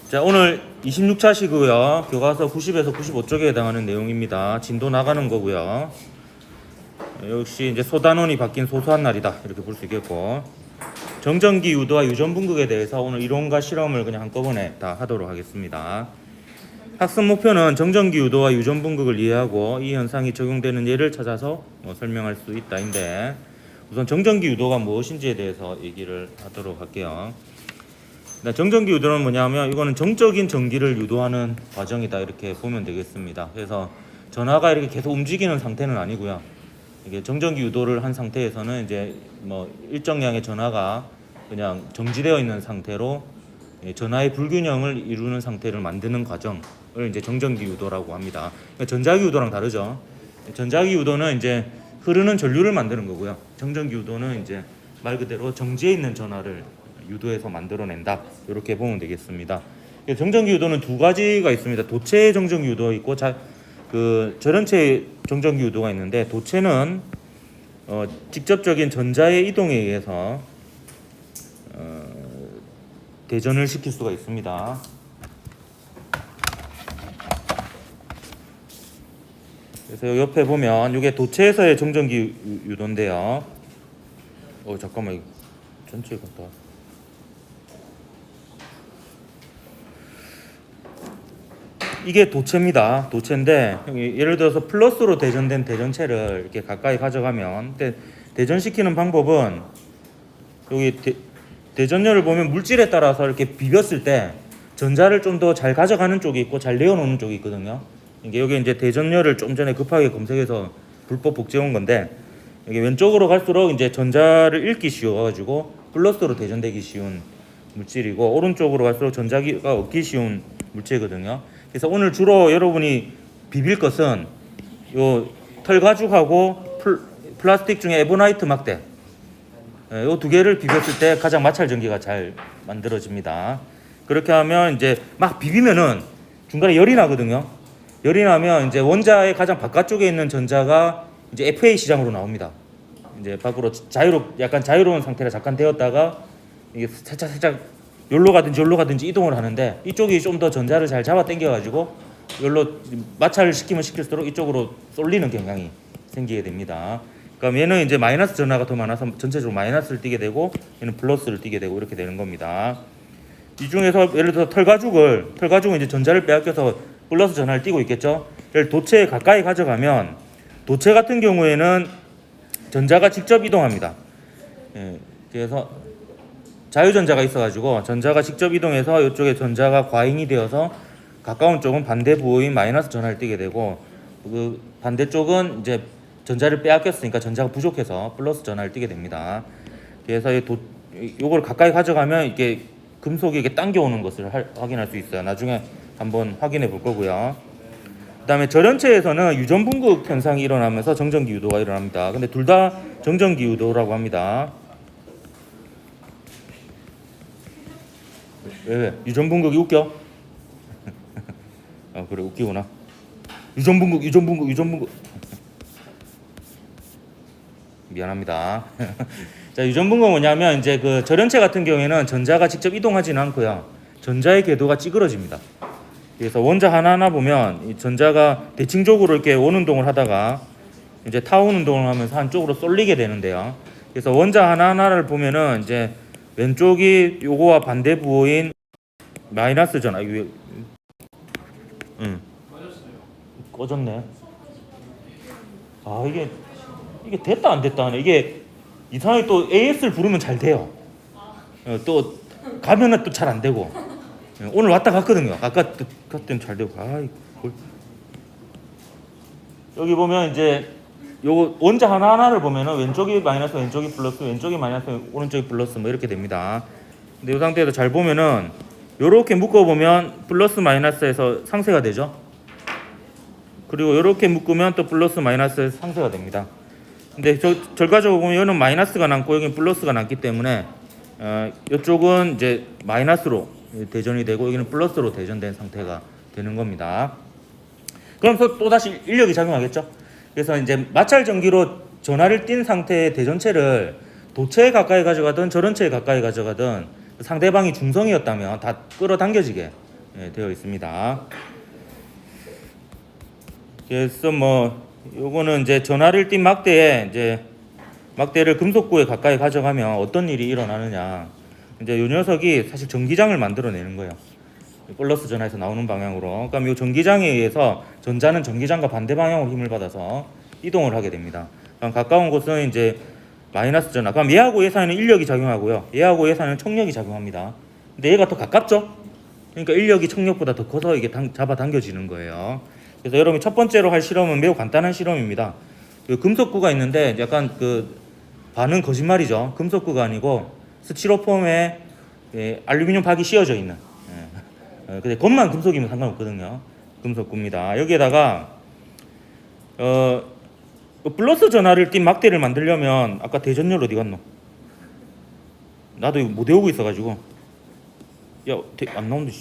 자, 오늘 26차시고요. 교과서 90에서 95쪽에 해당하는 내용입니다. 진도 나가는 거고요. 역시 이제 소단원이 바뀐 소소한 날이다, 이렇게 볼 수 있겠고, 정전기 유도와 유전분극에 대해서 오늘 이론과 실험을 그냥 한꺼번에 다 하도록 하겠습니다. 학습 목표는 정전기 유도와 유전분극을 이해하고 이 현상이 적용되는 예를 찾아서 설명할 수 있다인데, 우선 정전기 유도가 무엇인지에 대해서 얘기를 하도록 할게요. 정전기 유도는 뭐냐면, 이거는 정적인 전기를 유도하는 과정이다, 이렇게 보면 되겠습니다. 그래서 전하가 이렇게 계속 움직이는 상태는 아니고요. 이게 정전기 유도를 한 상태에서는 이제 일정량의 전하가 그냥 정지되어 있는 상태로 전하의 불균형을 이루는 상태를 만드는 과정을 이제 정전기 유도라고 합니다. 그러니까 전자기 유도랑 다르죠. 전자기 유도는 이제 흐르는 전류를 만드는 거고요. 정전기 유도는 이제 말 그대로 정지해 있는 전하를 유도해서 만들어낸다, 이렇게 보면 되겠습니다. 정전기 유도는 두 가지가 있습니다. 도체 정전기 유도 있고 절연체 정전기 유도가 있는데, 도체는 직접적인 전자의 이동에 의해서 대전을 시킬 수가 있습니다. 그래서 옆에 보면 이게 도체에서의 정전기 유도인데요. 잠깐만, 이거 전체 같다. 이게 도체입니다. 도체인데, 예를 들어서 플러스로 대전된 대전체를 이렇게 가까이 가져가면, 대전시키는 방법은 여기 대전열을 보면 물질에 따라서 이렇게 비볐을 때 전자를 좀 더 잘 가져가는 쪽이 있고 잘 내어놓는 쪽이 있거든요. 여기 이제 대전열을 좀 전에 급하게 검색해서 불법 복제한 건데, 여기 왼쪽으로 갈수록 이제 전자를 읽기 쉬워가지고 플러스로 대전되기 쉬운 물질이고, 오른쪽으로 갈수록 전자가 얻기 쉬운 물질이거든요. 그래서 오늘 주로 여러분이 비빌 것은 요 털가죽하고 플라스틱 중에 에보나이트 막대, 요 두 개를 비볐을 때 가장 마찰 전기가 잘 만들어집니다. 그렇게 하면 이제 막 비비면은 중간에 열이 나거든요. 열이 나면 이제 원자의 가장 바깥쪽에 있는 전자가 이제 FA 시장으로 나옵니다. 이제 밖으로 약간 자유로운 상태가 잠깐 되었다가 이게 살짝 열로 가든지 이동을 하는데, 이쪽이 좀 더 전자를 잘 잡아 당겨가지고 열로 마찰을 시키면 시킬수록 이쪽으로 쏠리는 경향이 생기게 됩니다. 그러니까 얘는 이제 마이너스 전하가 더 많아서 전체적으로 마이너스를 띠게 되고, 얘는 플러스를 띠게 되고, 이렇게 되는 겁니다. 이 중에서 예를 들어서 털가죽은 이제 전자를 빼앗겨서 플러스 전하를 띠고 있겠죠. 얘를 도체에 가까이 가져가면, 도체 같은 경우에는 전자가 직접 이동합니다. 그래서 자유전자가 있어가지고 전자가 직접 이동해서 이쪽에 전자가 과잉이 되어서 가까운 쪽은 반대 부호인 마이너스 전하를 띠게 되고, 그 반대쪽은 이제 전자를 빼앗겼으니까 전자가 부족해서 플러스 전하를 띠게 됩니다. 그래서 요걸 가까이 가져가면 이게 금속이 이게 당겨오는 것을 확인할 수 있어요. 나중에 한번 확인해 볼 거고요. 그다음에 절연체에서는 유전분극 현상이 일어나면서 정전기 유도가 일어납니다. 근데 둘 다 정전기 유도라고 합니다. 왜? 유전분극이 웃겨? 그래, 웃기구나. 유전분극. 미안합니다. 자, 유전분극은 뭐냐면, 이제 그 절연체 같은 경우에는 전자가 직접 이동하지는 않고요. 전자의 궤도가 찌그러집니다. 그래서 원자 하나하나 보면 이 전자가 대칭적으로 이렇게 원운동을 하다가 이제 타운 운동을 하면서 한쪽으로 쏠리게 되는데요. 그래서 원자 하나하나를 보면은 이제 왼쪽이 요거와 반대 부호인 마이너스 전하. 꺼졌네. 이게 됐다 안 됐다 하네. 이게 이상하게 또 AS를 부르면 잘 돼요. 또 가면은 또 잘 안 되고. 오늘 왔다 갔거든요. 아까 그때는 잘 되고. 여기 보면 이제 요거 원자 하나하나를 보면은 왼쪽이 마이너스, 왼쪽이 플러스, 왼쪽이 마이너스, 오른쪽이 플러스, 뭐 이렇게 됩니다. 근데 이 상태에서 잘 보면은 요렇게 묶어보면 플러스 마이너스에서 상쇄가 되죠. 그리고 요렇게 묶으면 또 플러스 마이너스에서 상쇄가 됩니다. 근데 결과적으로 보면 여기는 마이너스가 남고 여기는 플러스가 남기 때문에 이쪽은 이제 마이너스로 대전이 되고 여기는 플러스로 대전된 상태가 되는 겁니다. 그럼 또 다시 인력이 작용하겠죠. 그래서 이제 마찰 전기로 전하를 띈 상태의 대전체를 도체에 가까이 가져가든 절연체에 가까이 가져가든 상대방이 중성이었다면 다 끌어당겨지게 되어 있습니다. 그래서 뭐 요거는 이제 전하를 띤 막대에 이제 막대를 금속구에 가까이 가져가면 어떤 일이 일어나느냐. 이제 요 녀석이 사실 전기장을 만들어내는 거예요. 플러스 전하에서 나오는 방향으로. 그러니까 이 전기장에 의해서 전자는 전기장과 반대 방향으로 힘을 받아서 이동을 하게 됩니다. 그럼 가까운 곳은 이제 마이너스 전하. 그럼 얘하고 얘 사이는 인력이 작용하고요. 얘하고 얘 사이는冲력이 작용합니다. 근데 얘가 더 가깝죠? 그러니까 인력이冲력보다 더 커서 이게 잡아당겨지는 거예요. 그래서 여러분이 첫 번째로 할 실험은 매우 간단한 실험입니다. 그 금속구가 있는데 약간 그 반은 거짓말이죠. 금속구가 아니고 스티로폼에 알루미늄 박이 씌워져 있는. 근데 겉만 금속이면 상관없거든요. 금속구입니다. 여기에다가 플러스 전하를 띤 막대를 만들려면 아까 대전열 어디 갔노? 나도 이거 못 외우고 있어가지고. 야, 안 나온다.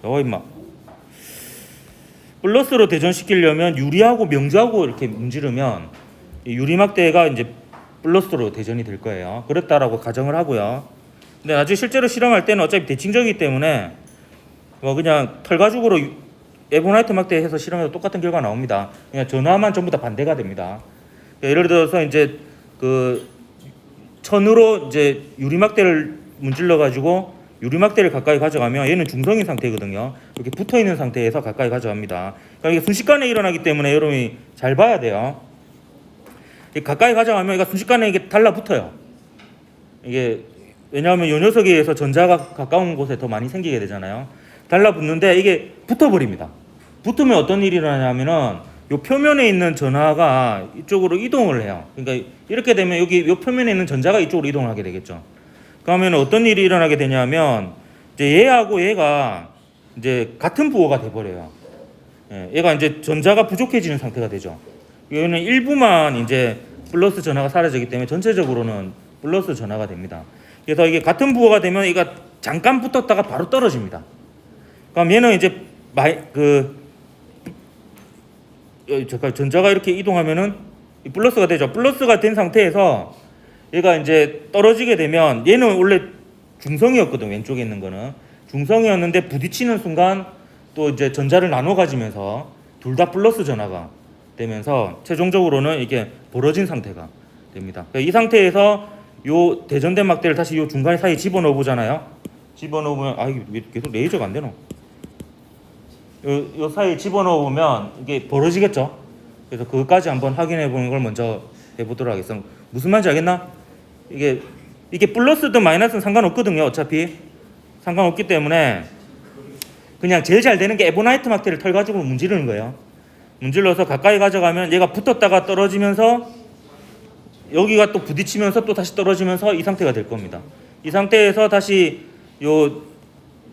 나와 임마. 플러스로 대전시키려면 유리하고 명주하고 이렇게 문지르면 이 유리 막대가 이제 플러스로 대전이 될 거예요. 그렇다라고 가정을 하고요. 근데 나중에 실제로 실험할 때는 어차피 대칭적이기 때문에 뭐 그냥 털가죽으로 에보나이트 막대 해서 실험해도 똑같은 결과 나옵니다. 그냥 전화만 전부 다 반대가 됩니다. 예를 들어서 이제 그 천으로 이제 유리 막대를 문질러 가지고 유리 막대를 가까이 가져가면 얘는 중성인 상태거든요. 이렇게 붙어 있는 상태에서 가까이 가져갑니다. 그러니까 이게 순식간에 일어나기 때문에 여러분이 잘 봐야 돼요. 가까이 가져가면 얘가 순식간에 이게 달라붙어요. 이게 왜냐하면 이 녀석에 의해서 전자가 가까운 곳에 더 많이 생기게 되잖아요. 달라붙는데 이게 붙어버립니다. 붙으면 어떤 일이 일어나냐면은 이 표면에 있는 전하가 이쪽으로 이동을 해요. 그러니까 이렇게 되면 여기 이 표면에 있는 전자가 이쪽으로 이동을 하게 되겠죠. 그러면 어떤 일이 일어나게 되냐면 이제 얘하고 얘가 이제 같은 부호가 돼버려요. 얘가 이제 전자가 부족해지는 상태가 되죠. 얘는 일부만 이제 플러스 전하가 사라지기 때문에 전체적으로는 플러스 전하가 됩니다. 그래서 이게 같은 부호가 되면 얘가 잠깐 붙었다가 바로 떨어집니다. 그럼 얘는 이제 전자가 이렇게 이동하면은 플러스가 되죠. 플러스가 된 상태에서 얘가 이제 떨어지게 되면 얘는 원래 중성이었거든. 왼쪽에 있는 거는 중성이었는데 부딪히는 순간 또 이제 전자를 나눠 가지면서 둘 다 플러스 전하가 되면서 최종적으로는 이게 벌어진 상태가 됩니다. 그러니까 이 상태에서 요 대전된 막대를 다시 요 중간 사이에 집어넣어 보잖아요. 집어넣으면 이게 왜 계속 레이저가 안 되노? 요 사이에 집어넣어 보면 이게 벌어지겠죠. 그래서 그것까지 한번 확인해 보는 걸 먼저 해보도록 하겠습니다. 무슨 말인지 알겠나? 이게 플러스든 마이너스든 상관없거든요. 어차피 상관없기 때문에 그냥 제일 잘 되는 게 에보나이트 막대를 털가지고 문지르는 거예요. 문질러서 가까이 가져가면 얘가 붙었다가 떨어지면서 여기가 또 부딪히면서 또 다시 떨어지면서 이 상태가 될 겁니다. 이 상태에서 다시 요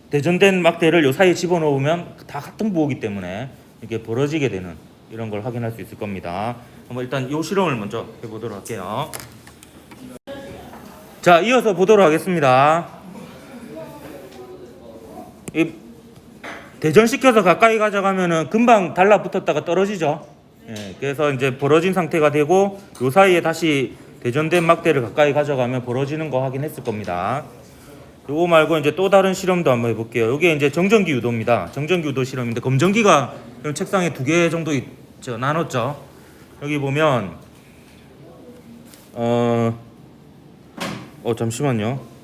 대전된 막대를 요 사이에 집어넣으면 다 같은 부호이기 때문에 이게 벌어지게 되는 이런 걸 확인할 수 있을 겁니다. 한번 일단 요 실험을 먼저 해보도록 할게요. 자, 이어서 보도록 하겠습니다. 대전시켜서 가까이 가져가면은 금방 달라붙었다가 떨어지죠. 그래서 이제 벌어진 상태가 되고 요 사이에 다시 대전된 막대를 가까이 가져가면 벌어지는 거 확인했을 겁니다. 요거 말고 이제 또 다른 실험도 한번 해볼게요. 이게 이제 정전기 유도입니다. 정전기 유도 실험인데 검전기가 책상에 2개 정도 나눴죠. 여기 보면 잠시만요.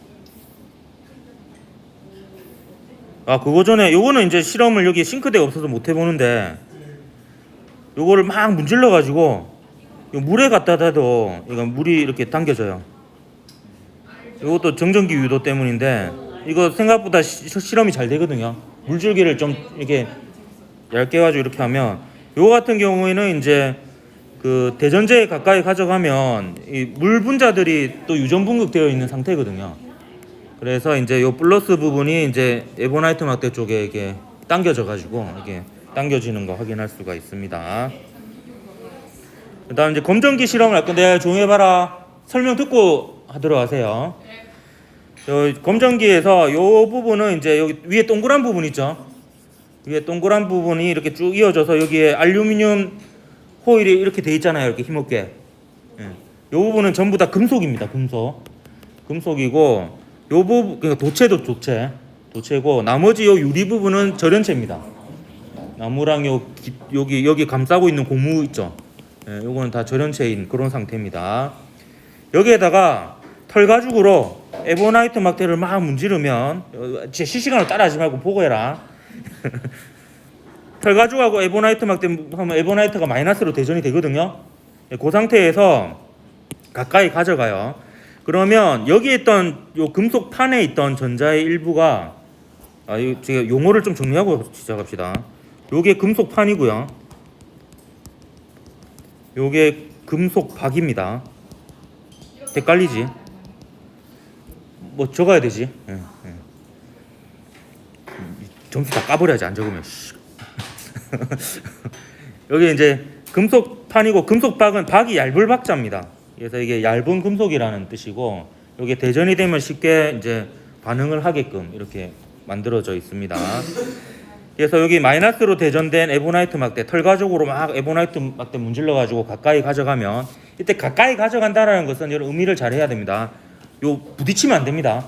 그거 전에 요거는 이제 실험을 여기 싱크대가 없어서 못 해보는데 요거를 막 문질러 가지고 물에 갖다 대도 이거 물이 이렇게 당겨져요. 이것도 정전기 유도 때문인데 이거 생각보다 실험이 잘 되거든요. 물줄기를 좀 이렇게 얇게 해가지고 이렇게 하면 요거 같은 경우에는 이제 그 대전제에 가까이 가져가면 이 물 분자들이 또 유전 분극되어 있는 상태거든요. 그래서 이제 요 플러스 부분이 이제 에보나이트 막대 쪽에 이게 당겨져 가지고 이게 당겨지는 거 확인할 수가 있습니다. 그다음 이제 검전기 실험을 할 건데 조용히 해봐라. 설명 듣고 하도록 하세요. 검전기에서 요 부분은 이제 여기 위에 동그란 부분 있죠. 위에 동그란 부분이 이렇게 쭉 이어져서 여기에 알루미늄 호일이 이렇게 돼 있잖아요. 이렇게 힘없게. 요 부분은 전부 다 금속입니다. 금속이고 요 부분 그러니까 도체도 도체고 나머지 요 유리 부분은 절연체입니다. 나무랑 여기 감싸고 있는 고무 있죠. 예, 요거는 다 절연체인 그런 상태입니다. 여기에다가 털 가죽으로 에보나이트 막대를 막 문지르면 진짜 실시간으로 따라하지 말고 보고 해라. 털 가죽하고 에보나이트 막대 하면 에보나이트가 마이너스로 대전이 되거든요. 예, 그 상태에서 가까이 가져가요. 그러면 여기 있던 요 금속 판에 있던 전자의 일부가 제가 용어를 좀 정리하고 시작합시다. 요게 금속 판이고요. 요게 금속 박입니다. 헷갈리지? 뭐 적어야 되지? 예, 예. 점수 다 까버려야지 안 적으면. 여기 이제 금속판이고 금속박은 박이 얇을 박자입니다. 그래서 이게 얇은 금속이라는 뜻이고 여기 대전이 되면 쉽게 이제 반응을 하게끔 이렇게 만들어져 있습니다. 그래서 여기 마이너스로 대전된 에보나이트 막대 털 가죽으로 막 에보나이트 막대 문질러 가지고 가까이 가져가면 이때 가까이 가져간다라는 것은 여러 의미를 잘 해야 됩니다. 요 부딪히면 안 됩니다.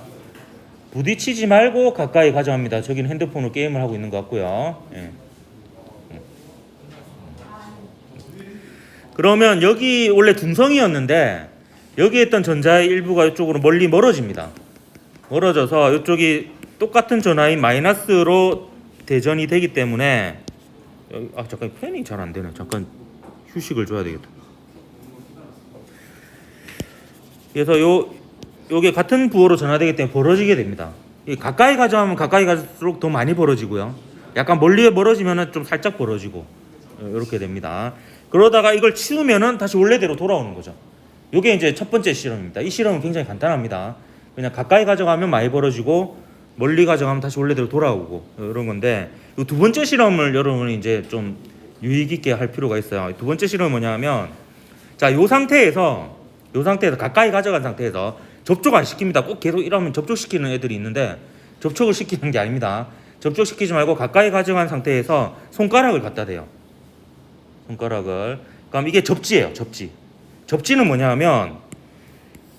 부딪히지 말고 가까이 가져갑니다. 저기는 핸드폰으로 게임을 하고 있는 것 같고요. 예. 그러면 여기 원래 중성이었는데 여기 있던 전자의 일부가 이쪽으로 멀리 멀어집니다. 멀어져서 이쪽이 똑같은 전하인 마이너스로 대전이 되기 때문에 잠깐 팬이 잘 안 되네. 잠깐 휴식을 줘야 되겠다. 그래서 요게 같은 부호로 전하되기 때문에 벌어지게 됩니다. 가까이 가져가면 가까이 갈수록 더 많이 벌어지고요. 약간 멀리에 멀어지면은 좀 살짝 벌어지고 이렇게 됩니다. 그러다가 이걸 치우면은 다시 원래대로 돌아오는 거죠. 요게 이제 첫 번째 실험입니다. 이 실험은 굉장히 간단합니다. 그냥 가까이 가져가면 많이 벌어지고 멀리 가져가면 다시 원래대로 돌아오고 이런 건데 이 두 번째 실험을 여러분이 이제 좀 유익 있게 할 필요가 있어요. 두 번째 실험은 뭐냐면 자, 요 상태에서 가까이 가져간 상태에서 접촉 안 시킵니다. 꼭 계속 이러면 접촉시키는 애들이 있는데 접촉을 시키는 게 아닙니다. 접촉시키지 말고 가까이 가져간 상태에서 손가락을 갖다 대요. 손가락을. 그럼 이게 접지예요. 접지는 뭐냐면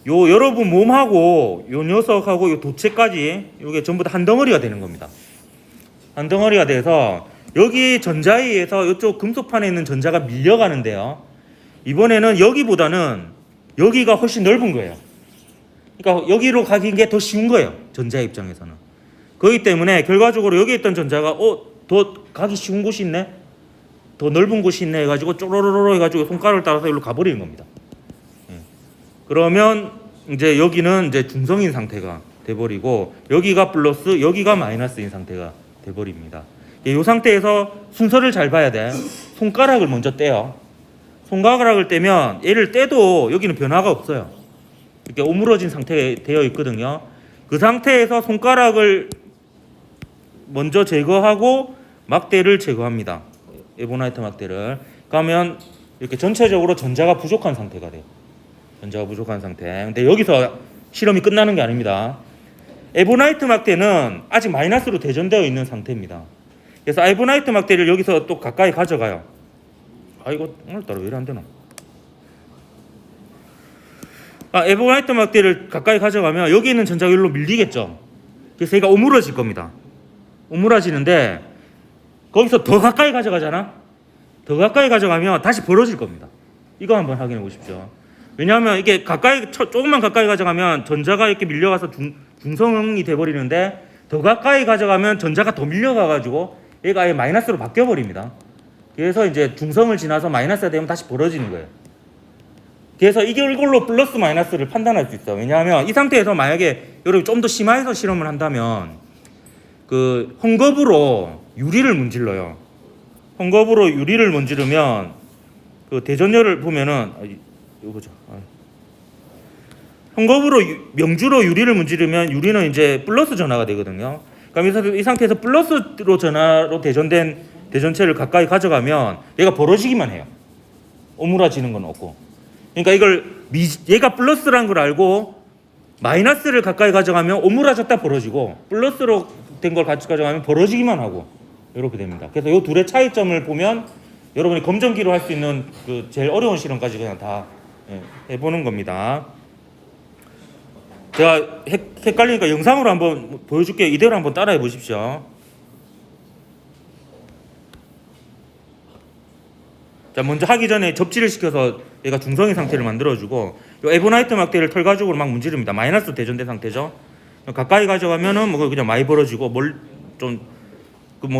요 여러분 몸하고 요 녀석하고 요 도체까지 요게 전부 다 한 덩어리가 되는 겁니다. 한 덩어리가 돼서 여기 전자에 의해서 이쪽 금속판에 있는 전자가 밀려가는데요. 이번에는 여기보다는 여기가 훨씬 넓은 거예요. 그러니까 여기로 가긴 게 더 쉬운 거예요. 전자 입장에서는. 그렇기 때문에 결과적으로 여기 있던 전자가 더 가기 쉬운 곳이 있네? 더 넓은 곳이 있네 해가지고 쪼로로로 해가지고 손가락을 따라서 여기로 가버리는 겁니다. 그러면 이제 여기는 이제 중성인 상태가 돼버리고 여기가 플러스 여기가 마이너스인 상태가 돼버립니다. 이 상태에서 순서를 잘 봐야 돼. 손가락을 먼저 떼요. 손가락을 떼면 얘를 떼도 여기는 변화가 없어요. 이렇게 오므러진 상태에 되어 있거든요. 그 상태에서 손가락을 먼저 제거하고 막대를 제거합니다. 에보나이트 막대를. 그러면 이렇게 전체적으로 전자가 부족한 상태가 돼요. 전자가 부족한 상태. 근데 여기서 실험이 끝나는 게 아닙니다. 에보나이트 막대는 아직 마이너스로 대전되어 있는 상태입니다. 그래서 에보나이트 막대를 여기서 또 가까이 가져가요. 이거 오늘따라 왜 이래 안 되나? 에보나이트 막대를 가까이 가져가면 여기 있는 전자가 여기로 밀리겠죠. 그래서 얘가 오므러질 겁니다. 오므러지는데 거기서 더 가까이 가져가잖아. 더 가까이 가져가면 다시 벌어질 겁니다. 이거 한번 확인해 보십시오. 왜냐하면 이게 조금만 가까이 가져가면 전자가 이렇게 밀려가서 중성이 돼버리는데 더 가까이 가져가면 전자가 더 밀려가가지고 얘가 아예 마이너스로 바뀌어버립니다. 그래서 이제 중성을 지나서 마이너스가 되면 다시 벌어지는 거예요. 그래서 이걸로 플러스 마이너스를 판단할 수 있어요. 왜냐하면 이 상태에서 만약에 여러분이 좀 더 심화해서 실험을 한다면 그 헝겊으로 유리를 문질러요. 헝겊으로 유리를 문지르면 그 대전열을 보면은 이거죠. 헝겊으로 명주로 유리를 문지르면 유리는 이제 플러스 전하가 되거든요. 그럼 이 상태에서 플러스로 전하로 대전된 대전체를 가까이 가져가면 얘가 벌어지기만 해요. 오므라지는 건 없고. 그러니까 얘가 플러스라는 걸 알고 마이너스를 가까이 가져가면 오므라졌다 벌어지고 플러스로 된 걸 같이 가져가면 벌어지기만 하고 이렇게 됩니다. 그래서 이 둘의 차이점을 보면 여러분이 검정기로 할 수 있는 그 제일 어려운 실험까지 그냥 다 해보는 겁니다. 제가 헷갈리니까 영상으로 한번 보여줄게요. 이대로 한번 따라해 보십시오. 자, 먼저 하기 전에 접지를 시켜서 얘가 중성인 상태를 만들어주고, 요 에보나이트 막대를 털가죽으로 막 문지릅니다. 마이너스 대전된 상태죠. 가까이 가져가면은 뭐 그냥 많이 벌어지고 뭐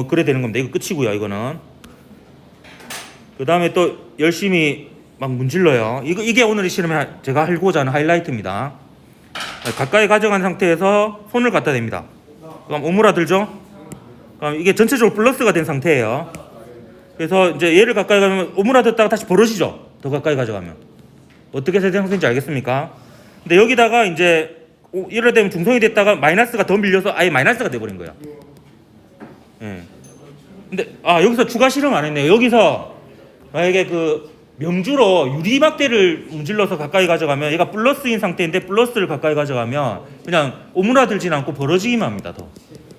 그래 되는 겁니다. 이거 끝이고요. 이거는. 그 다음에 또 열심히 막 문질러요. 이게 오늘 이 실험에 제가 하고자 하는 하이라이트입니다. 가까이 가져간 상태에서 손을 갖다 댑니다. 그럼 오므라들죠? 그럼 이게 전체적으로 플러스가 된 상태예요. 그래서 이제 얘를 가까이 가면 오므라졌다가 다시 벌어지죠. 더 가까이 가져가면. 어떻게 세대 형성인지 알겠습니까? 근데 여기다가 이제 이럴 때면 중성이 됐다가 마이너스가 더 밀려서 아예 마이너스가 돼버린 거예요. 예. 근데 여기서 추가 실험 안 했네요. 여기서 만약에 그 명주로 유리막대를 문질러서 가까이 가져가면 얘가 플러스인 상태인데 플러스를 가까이 가져가면 그냥 오므라들진 않고 벌어지기만 합니다. 더.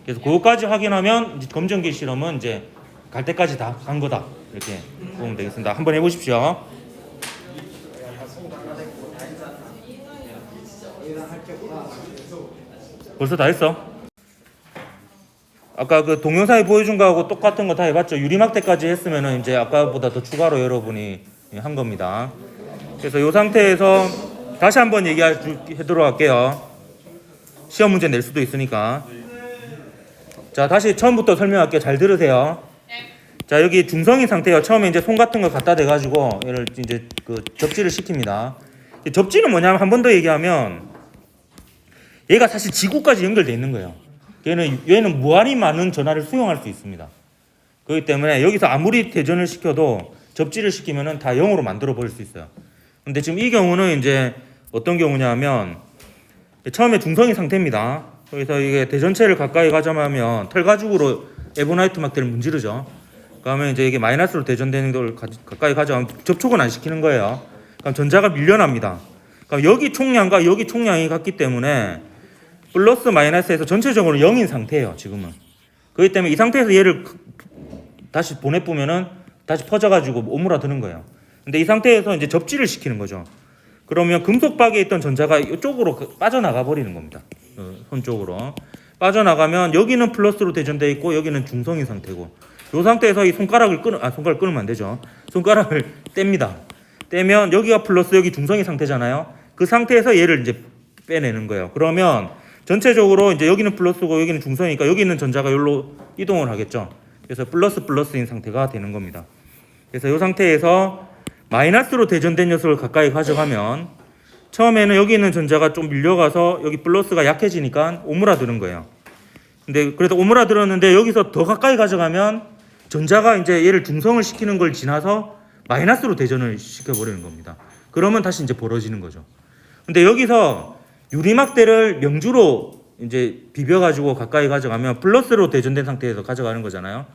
그래서 그것까지 확인하면 이제 검정기 실험은 이제 갈 때까지 다 간 거다. 이렇게 보면 되겠습니다. 한번 해보십시오. 벌써 다 했어? 아까 그 동영상에 보여준 거하고 똑같은 거 다 해봤죠? 유리막대까지 했으면은 이제 아까보다 더 추가로 여러분이 한 겁니다. 그래서 이 상태에서 다시 한번 얘기하도록 할게요. 시험 문제 낼 수도 있으니까. 자, 다시 처음부터 설명할게요. 잘 들으세요. 자, 여기 중성인 상태예요. 처음에 이제 손 같은 거 갖다 대가지고 얘를 이제 그 접지를 시킵니다. 접지는 뭐냐면 한 번 더 얘기하면 얘가 사실 지구까지 연결돼 있는 거예요. 얘는 무한히 많은 전하를 수용할 수 있습니다. 그렇기 때문에 여기서 아무리 대전을 시켜도 접지를 시키면은 다 0으로 만들어 버릴 수 있어요. 근데 지금 이 경우는 이제 어떤 경우냐면 처음에 중성인 상태입니다. 그래서 이게 대전체를 가까이 가져가면 털가죽으로 에보나이트 막대를 문지르죠. 그러면 이제 이게 마이너스로 대전되는 걸 가까이 가져가면 접촉은 안 시키는 거예요. 그럼 전자가 밀려납니다. 그럼 여기 총량과 여기 총량이 같기 때문에 플러스 마이너스에서 전체적으로 0인 상태예요. 지금은. 그렇기 때문에 이 상태에서 얘를 다시 보내보면은 다시 퍼져가지고 오므라드는 거예요. 근데 이 상태에서 이제 접지를 시키는 거죠. 그러면 금속박에 있던 전자가 이쪽으로 빠져나가 버리는 겁니다. 손 쪽으로 빠져나가면 여기는 플러스로 대전되어 있고 여기는 중성인 상태고, 이 상태에서 이 손가락을 끊으면 안 되죠. 손가락을 뗍니다. 떼면 여기가 플러스 여기 중성인 상태잖아요. 그 상태에서 얘를 이제 빼내는 거예요. 그러면 전체적으로 이제 여기는 플러스고 여기는 중성이니까 여기 있는 전자가 여기로 이동을 하겠죠. 그래서 플러스인 상태가 되는 겁니다. 그래서 이 상태에서 마이너스로 대전된 녀석을 가까이 가져가면 처음에는 여기 있는 전자가 좀 밀려가서 여기 플러스가 약해지니까 오므라드는 거예요. 근데 그래도 오므라들었는데 여기서 더 가까이 가져가면 전자가 이제 얘를 중성을 시키는 걸 지나서 마이너스로 대전을 시켜버리는 겁니다. 그러면 다시 이제 벌어지는 거죠. 근데 여기서 유리막대를 명주로 이제 비벼가지고 가까이 가져가면 플러스로 대전된 상태에서 가져가는 거잖아요.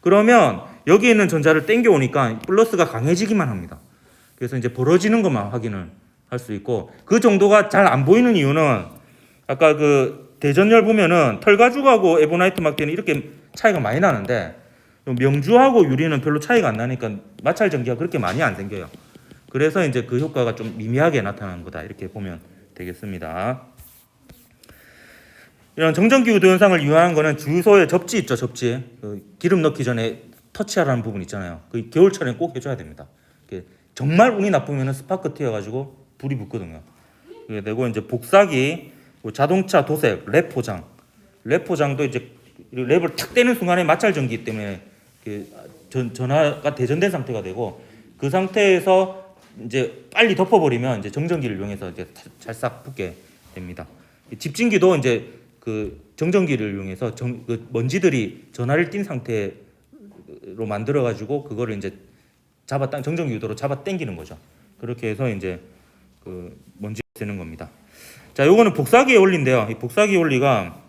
그러면 여기 있는 전자를 땡겨오니까 플러스가 강해지기만 합니다. 그래서 이제 벌어지는 것만 확인을 할 수 있고, 그 정도가 잘 안 보이는 이유는 아까 그 대전열 보면은 털가죽하고 에보나이트 막대는 이렇게 차이가 많이 나는데 명주하고 유리는 별로 차이가 안 나니까 마찰 전기가 그렇게 많이 안 생겨요. 그래서 이제 그 효과가 좀 미미하게 나타나는 거다, 이렇게 보면 되겠습니다. 이런 정전기 유도 현상을 이용하는 거는 주유소에 접지 있죠, 접지. 그 기름 넣기 전에 터치하라는 부분 있잖아요. 그 겨울철엔 꼭 해줘야 됩니다. 정말 운이 나쁘면 스파크 튀어가지고 불이 붙거든요. 그리고 이제 복사기, 자동차 도색, 랩 포장도 이제 랩을 탁 떼는 순간에 마찰 전기 때문에 전하가 대전된 상태가 되고, 그 상태에서 이제 빨리 덮어버리면 이제 정전기를 이용해서 이제 찰싹 붙게 됩니다. 집진기도 이제 그 정전기를 이용해서 그 먼지들이 전하를 띈 상태로 만들어 가지고 그거를 이제 정전기 유도로 잡아 당기는 거죠. 그렇게 해서 이제 그 먼지가 되는 겁니다. 자, 요거는 복사기의 원리인데요. 이 복사기 원리가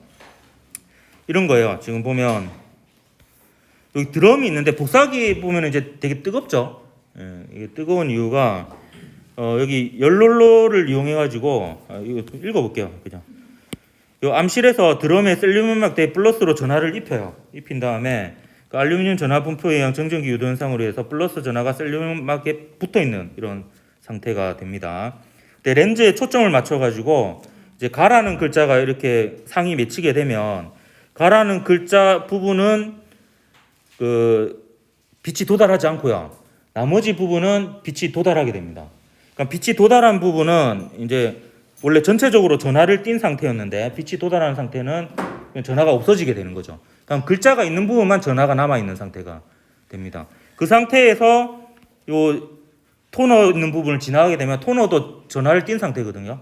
이런 거예요. 지금 보면 여기 드럼이 있는데 복사기 보면 이제 되게 뜨겁죠. 이게 뜨거운 이유가 여기 열롤러를 이용해 가지고 이거 읽어볼게요. 그냥 요 암실에서 드럼에 셀륨 막대에 플러스로 전하를 입힌 다음에 그 알루미늄 전하 분포에 의한 정전기 유도 현상으로 해서 플러스 전하가 셀륨 막에 붙어 있는 이런 상태가 됩니다. 근데 렌즈에 초점을 맞춰 가지고 이제 가라는 글자가 이렇게 상이 맺히게 되면 가라는 글자 부분은 그 빛이 도달하지 않고요. 나머지 부분은 빛이 도달하게 됩니다. 그러니까 빛이 도달한 부분은 이제 원래 전체적으로 전하를 띈 상태였는데 빛이 도달하는 상태는 전하가 없어지게 되는 거죠. 그럼 글자가 있는 부분만 전하가 남아 있는 상태가 됩니다. 그 상태에서 요 토너 있는 부분을 지나가게 되면 토너도 전하를 띈 상태거든요.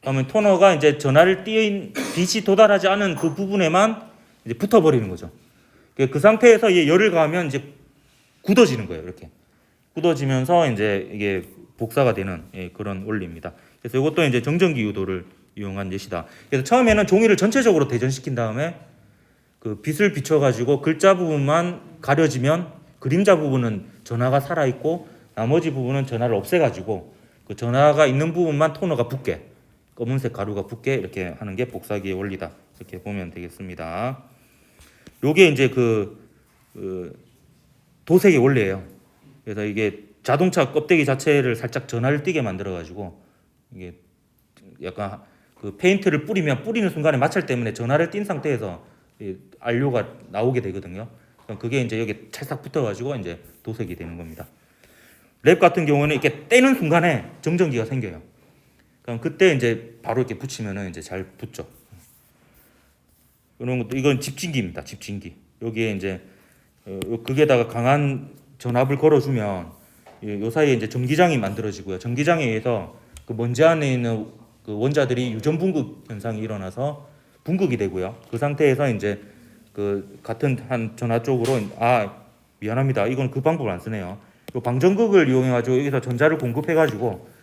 그러면 토너가 이제 전하를 띈 빛이 도달하지 않은 그 부분에만 이제 붙어버리는 거죠. 그 상태에서 열을 가하면 이제 굳어지는 거예요. 이렇게 굳어지면서 이제 이게 복사가 되는 그런 원리입니다. 그래서 이것도 이제 정전기 유도를 이용한 예시다. 그래서 처음에는 종이를 전체적으로 대전시킨 다음에 그 빛을 비춰가지고 글자 부분만 가려지면 그림자 부분은 전하가 살아 있고 나머지 부분은 전하를 없애가지고 그 전하가 있는 부분만 토너가 붙게 검은색 가루가 붙게 이렇게 하는 게 복사기의 원리다. 이렇게 보면 되겠습니다. 요게 이제 그 도색의 원리예요. 그래서 이게 자동차 껍데기 자체를 살짝 전하를 띠게 만들어가지고 이게 약간 그 페인트를 뿌리는 순간에 마찰 때문에 전하를 띈 상태에서 안료가 나오게 되거든요. 그럼 그게 이제 여기 찰싹 붙어가지고 이제 도색이 되는 겁니다. 랩 같은 경우는 이렇게 떼는 순간에 정전기가 생겨요. 그럼 그때 이제 바로 이렇게 붙이면은 이제 잘 붙죠. 그런 것도 이건 집진기입니다. 집진기. 여기에 이제 극에다가 강한 전압을 걸어주면 요 사이에 이제 전기장이 만들어지고요. 전기장에 의해서 그 먼지 안에 있는 그 원자들이 유전분극 현상이 일어나서 분극이 되고요. 그 상태에서 이제 그 같은 한 전하 쪽으로 미안합니다. 이건 그 방법을 안 쓰네요. 요 방전극을 이용해가지고 여기서 전자를 공급해가지고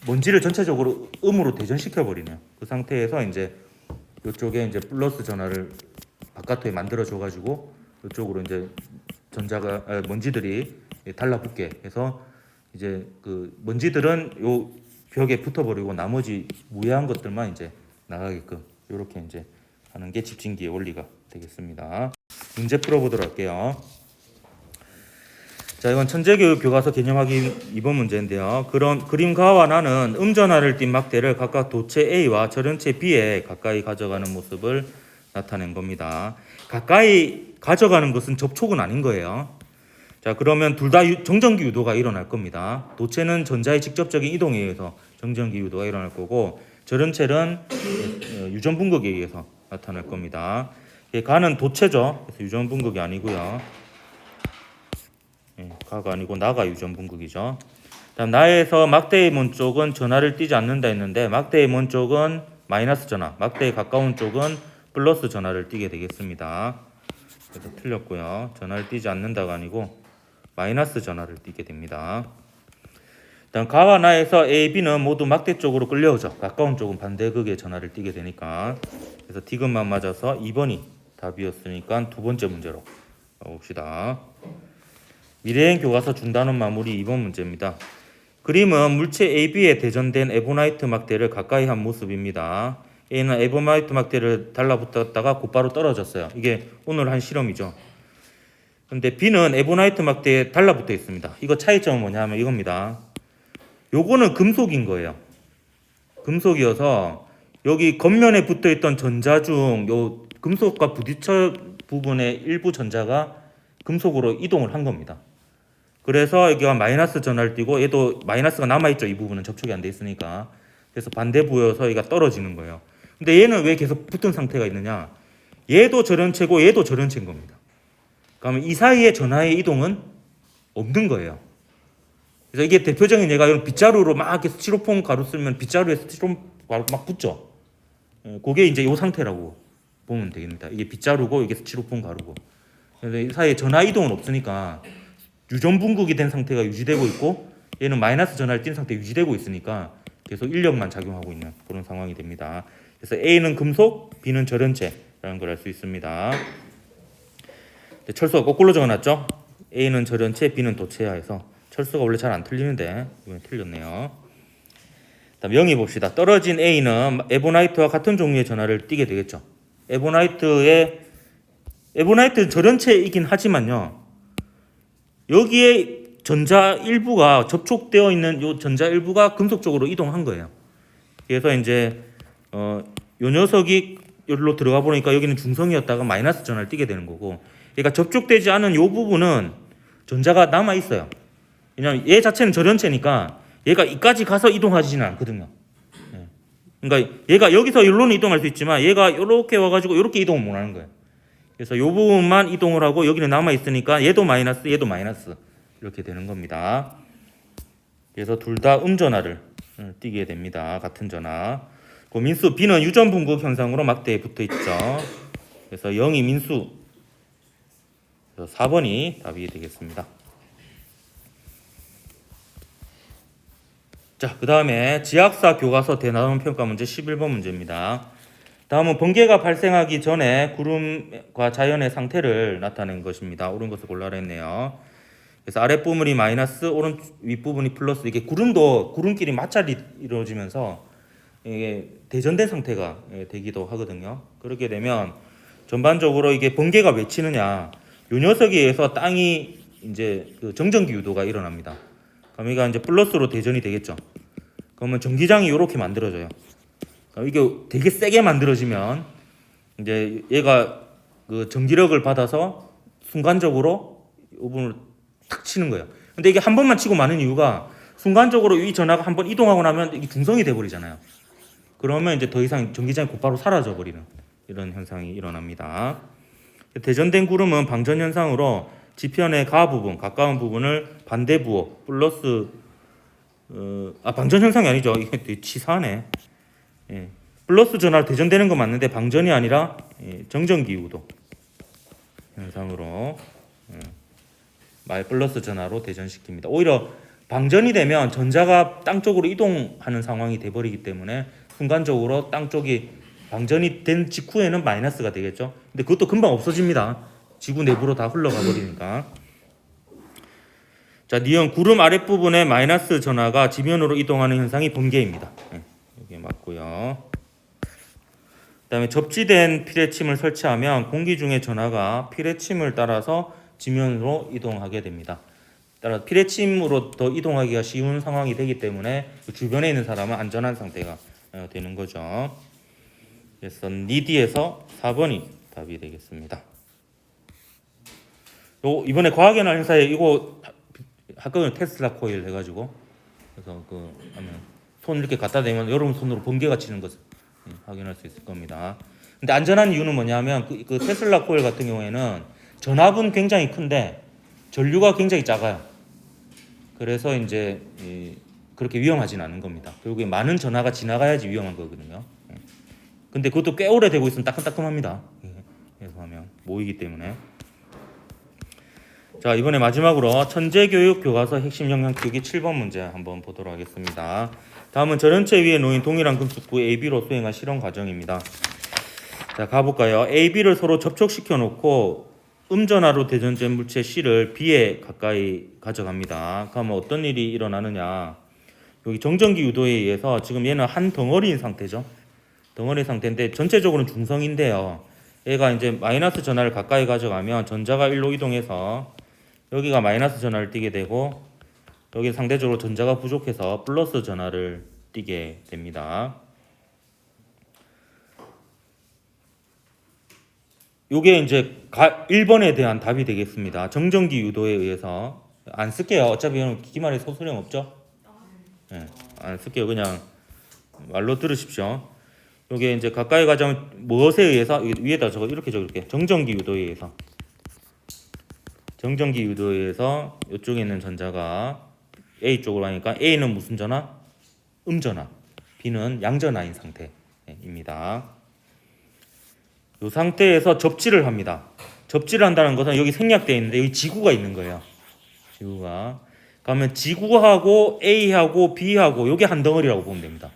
먼지를 전체적으로 음으로 대전시켜 버리네요. 그 상태에서 이제 이쪽에 이제 플러스 전하를 바깥에 만들어 줘가지고 이쪽으로 이제 먼지들이 달라붙게 해서 이제 그 먼지들은 요 벽에 붙어버리고 나머지 무해한 것들만 이제 나가게끔 이렇게 이제 하는 게 집진기의 원리가 되겠습니다. 문제 풀어보도록 할게요. 자, 이건 천재교육 교과서 개념하기 2번 문제인데요. 그럼 그림가와 나는 음전하를 띤 막대를 각각 도체 A와 절연체 B에 가까이 가져가는 모습을 나타낸 겁니다. 가까이 가져가는 것은 접촉은 아닌 거예요. 자, 그러면 둘 다 정전기 유도가 일어날 겁니다. 도체는 전자의 직접적인 이동에 의해서 정전기 유도가 일어날 거고 절연체는 유전 분극에 의해서 나타날 겁니다. 가는 도체죠. 그래서 유전 분극이 아니고요. 가가 아니고 나가 유전 분극이죠. 다음 나에서 막대의 먼 쪽은 전하를 띠지 않는다 했는데 막대의 먼 쪽은 마이너스 전하, 막대에 가까운 쪽은 플러스 전하를 띠게 되겠습니다. 그래서 틀렸고요. 전하를 띠지 않는다가 아니고 마이너스 전하를 띠게 됩니다. 다음 가와 나에서 A, B는 모두 막대 쪽으로 끌려오죠. 가까운 쪽은 반대극의 전하를 띠게 되니까. 그래서 디귿만 맞아서 2번이 답이었으니까 두 번째 문제로 가봅시다. 미래행 교과서 준단원 마무리 2번 문제입니다. 그림은 물체 AB에 대전된 에보나이트 막대를 가까이 한 모습입니다. A는 에보나이트 막대를 달라붙었다가 곧바로 떨어졌어요. 이게 오늘 한 실험이죠. 근데 B는 에보나이트 막대에 달라붙어 있습니다. 이거 차이점은 뭐냐면 이겁니다. 요거는 금속인 거예요. 금속이어서 여기 겉면에 붙어 있던 전자 중 요 금속과 부딪혀 부분의 일부 전자가 금속으로 이동을 한 겁니다. 그래서 여기가 마이너스 전하를 띠고 얘도 마이너스가 남아있죠. 이 부분은 접촉이 안 돼 있으니까. 그래서 반대 부여서 얘가 떨어지는 거예요. 근데 얘는 왜 계속 붙은 상태가 있느냐? 얘도 절연체고 얘도 절연체인 겁니다. 그러면 이 사이에 전하의 이동은 없는 거예요. 그래서 이게 대표적인 예가 이런 빗자루로 막 이렇게 스티로폼 가루 쓰면 빗자루에 스티로폼 가루 막 붙죠. 그게 이제 이 상태라고 보면 되겠습니다. 이게 빗자루고 이게 스티로폼 가루고. 그래서 이 사이에 전하 이동은 없으니까 유전 분극이 된 상태가 유지되고 있고 얘는 마이너스 전하를 띈 상태 유지되고 있으니까 계속 인력만 작용하고 있는 그런 상황이 됩니다. 그래서 A는 금속, B는 절연체라는 걸 알 수 있습니다. 철수가 거꾸로 적어놨죠. A는 절연체, B는 도체야 해서 철수가 원래 잘 안 틀리는데 이번에 틀렸네요. 다음 영희 봅시다. 떨어진 A는 에보나이트와 같은 종류의 전하를 띠게 되겠죠. 에보나이트는 절연체이긴 하지만요. 여기에 전자 일부가 접촉되어 있는 요 전자 일부가 금속 쪽으로 이동한 거예요. 그래서 이제 요 녀석이 여기로 들어가 보니까 여기는 중성이었다가 마이너스 전화를 띠게 되는 거고, 그러니까 접촉되지 않은 요 부분은 전자가 남아 있어요. 왜냐하면 얘 자체는 절연체니까 얘가 이까지 가서 이동하지는 않거든요. 예. 그러니까 얘가 여기서 여기로는 이동할 수 있지만 얘가 이렇게 와가지고 이렇게 이동을 못 하는 거예요. 그래서 요 부분만 이동을 하고 여기는 남아 있으니까 얘도 마이너스, 얘도 마이너스 이렇게 되는 겁니다. 그래서 둘 다 음전하를 띠게 됩니다. 같은 전하. 그 민수 B는 유전분극 현상으로 막대에 붙어 있죠. 그래서 0이 민수. 그래서 4번이 답이 되겠습니다. 자, 그 다음에 지학사 교과서 대나온 평가 문제 11번 문제입니다. 다음은 번개가 발생하기 전에 구름과 자연의 상태를 나타낸 것입니다. 옳은 것을 골라라 했네요. 그래서 아랫부분이 마이너스, 오른 윗부분이 플러스. 이게 구름도 구름끼리 마찰이 이루어지면서 이게 대전된 상태가 되기도 하거든요. 그렇게 되면 전반적으로 이게 번개가 왜 치느냐? 요 녀석에 의해서 땅이 이제 그 정전기 유도가 일어납니다. 그럼 이게 이제 플러스로 대전이 되겠죠. 그러면 전기장이 이렇게 만들어져요. 이게 되게 세게 만들어지면 이제 얘가 그 전기력을 받아서 순간적으로 이 부분을 탁 치는 거예요. 근데 이게 한 번만 치고 마는 이유가 순간적으로 이 전하가 한번 이동하고 나면 이게 중성이 돼 버리잖아요. 그러면 이제 더 이상 전기장이 곧바로 사라져 버리는 이런 현상이 일어납니다. 대전된 구름은 방전 현상으로 지편의 가 부분, 가까운 부분을 반대 부호 플러스 방전 현상이 아니죠. 이게 되게 치사하네. 예. 플러스 전하로 대전되는 건 맞는데 방전이 아니라 정전기 유도 현상으로 말 플러스 전하로 대전시킵니다. 오히려 방전이 되면 전자가 땅 쪽으로 이동하는 상황이 돼 버리기 때문에 순간적으로 땅 쪽이 방전이 된 직후에는 마이너스가 되겠죠. 근데 그것도 금방 없어집니다. 지구 내부로 다 흘러가 버리니까. 자, 니은 구름 아랫부분에 마이너스 전하가 지면으로 이동하는 현상이 번개입니다. 여기 맞고요. 그다음에 접지된 피뢰침을 설치하면 공기 중의 전하가 피뢰침을 따라서 지면으로 이동하게 됩니다. 따라 피뢰침으로 더 이동하기가 쉬운 상황이 되기 때문에 그 주변에 있는 사람은 안전한 상태가 되는 거죠. 그래서 니디에서 4번이 답이 되겠습니다. 요 이번에 과학의 날 행사에 이거 학교는 테슬라 코일 해가지고 그래서 손 이렇게 갖다 대면 여러분 손으로 번개가 치는 것을 확인할 수 있을 겁니다. 근데 안전한 이유는 뭐냐면 그 테슬라 코일 같은 경우에는 전압은 굉장히 큰데 전류가 굉장히 작아요. 그래서 이제 그렇게 위험하진 않은 겁니다. 결국에 많은 전하가 지나가야지 위험한 거거든요. 근데 그것도 꽤 오래 되고 있으면 따끔따끔합니다. 그래서 하면 모이기 때문에. 자, 이번에 마지막으로 천재교육 교과서 핵심 영역 기억이 7번 문제 한번 보도록 하겠습니다. 다음은 절연체 위에 놓인 동일한 금속구 AB로 수행한 실험 과정입니다. 자, 가볼까요? AB를 서로 접촉시켜 놓고 음전하로 대전된 물체 C를 B에 가까이 가져갑니다. 그러면 어떤 일이 일어나느냐? 여기 정전기 유도에 의해서 지금 얘는 한 덩어리인 상태죠. 덩어리 상태인데 전체적으로는 중성인데요. 얘가 이제 마이너스 전하를 가까이 가져가면 전자가 일로 이동해서 여기가 마이너스 전하를 띠게 되고 여기 상대적으로 전자가 부족해서 플러스 전하를 띠게 됩니다. 요게 이제 1번에 대한 답이 되겠습니다. 정전기 유도에 의해서 안 쓸게요. 어차피 이건 기말에 소수령 없죠? 네, 안 쓸게요. 그냥 말로 들으십시오. 요게 이제 가까이 가자면 무엇에 의해서 위에다 저거 이렇게 적을게요. 정전기 유도에 의해서. 정전기 유도에 의해서 이쪽에 있는 전자가 A 쪽으로 가니까 A는 무슨 전하? 음전하. B는 양전하인 상태입니다. 이 상태에서 접지를 합니다. 접지를 한다는 것은 여기 생략되어 있는데 여기 지구가 있는 거예요. 지구가. 그러면 지구하고 A하고 B하고 여기 한 덩어리라고 보면 됩니다.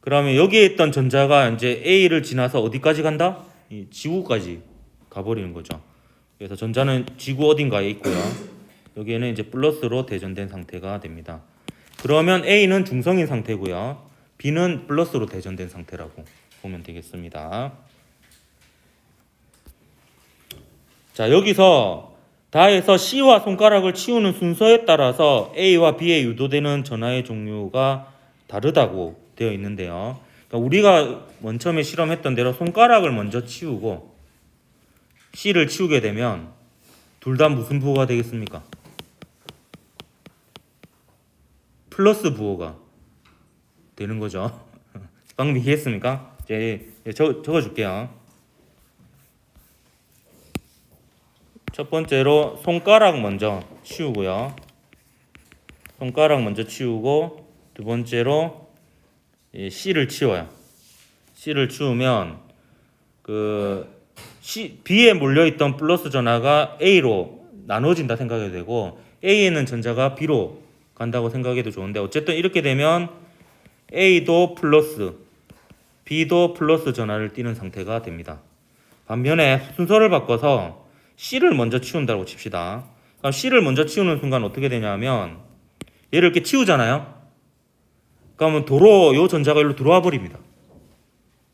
그러면 여기에 있던 전자가 이제 A를 지나서 어디까지 간다? 이 지구까지 가버리는 거죠. 그래서 전자는 지구 어딘가에 있고요. 여기에는 이제 플러스로 대전된 상태가 됩니다. 그러면 A는 중성인 상태고요. B는 플러스로 대전된 상태라고 보면 되겠습니다. 자, 여기서 다에서 C와 손가락을 치우는 순서에 따라서 A와 B에 유도되는 전하의 종류가 다르다고 되어 있는데요. 그러니까 우리가 맨 처음에 실험했던 대로 손가락을 먼저 치우고 C를 치우게 되면 둘 다 무슨 부호가 되겠습니까? 플러스 부호가 되는 거죠. 방금 이해했습니까? 이제 적어줄게요. 첫 번째로 손가락 먼저 치우고요. 손가락 먼저 치우고 두 번째로 C를 치워요. C를 치우면 B에 몰려있던 플러스 전하가 A로 나눠진다 생각해도 되고 A에 있는 전자가 B로 간다고 생각해도 좋은데 어쨌든 이렇게 되면 A도 플러스 B도 플러스 전하를 띠는 상태가 됩니다. 반면에 순서를 바꿔서 C를 먼저 치운다고 칩시다. 그럼 C를 먼저 치우는 순간 어떻게 되냐면 얘를 이렇게 치우잖아요. 그러면 도로 요 전자가 일로 들어와 버립니다.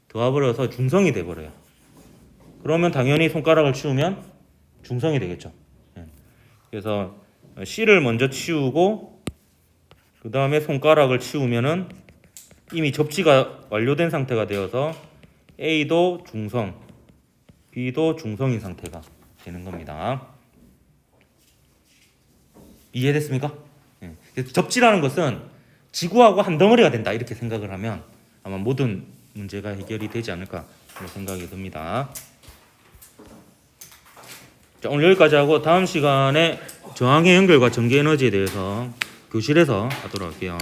들어와 버려서 중성이 돼 버려요. 그러면 당연히 손가락을 치우면 중성이 되겠죠. 그래서 C를 먼저 치우고 그 다음에 손가락을 치우면은 이미 접지가 완료된 상태가 되어서 A도 중성, B도 중성인 상태가 되는 겁니다. 이해됐습니까? 접지라는 것은 지구하고 한 덩어리가 된다 이렇게 생각을 하면 아마 모든 문제가 해결이 되지 않을까 그런 생각이 듭니다. 자, 오늘 여기까지 하고 다음 시간에 저항의 연결과 전기 에너지에 대해서 교실에서 하도록 할게요.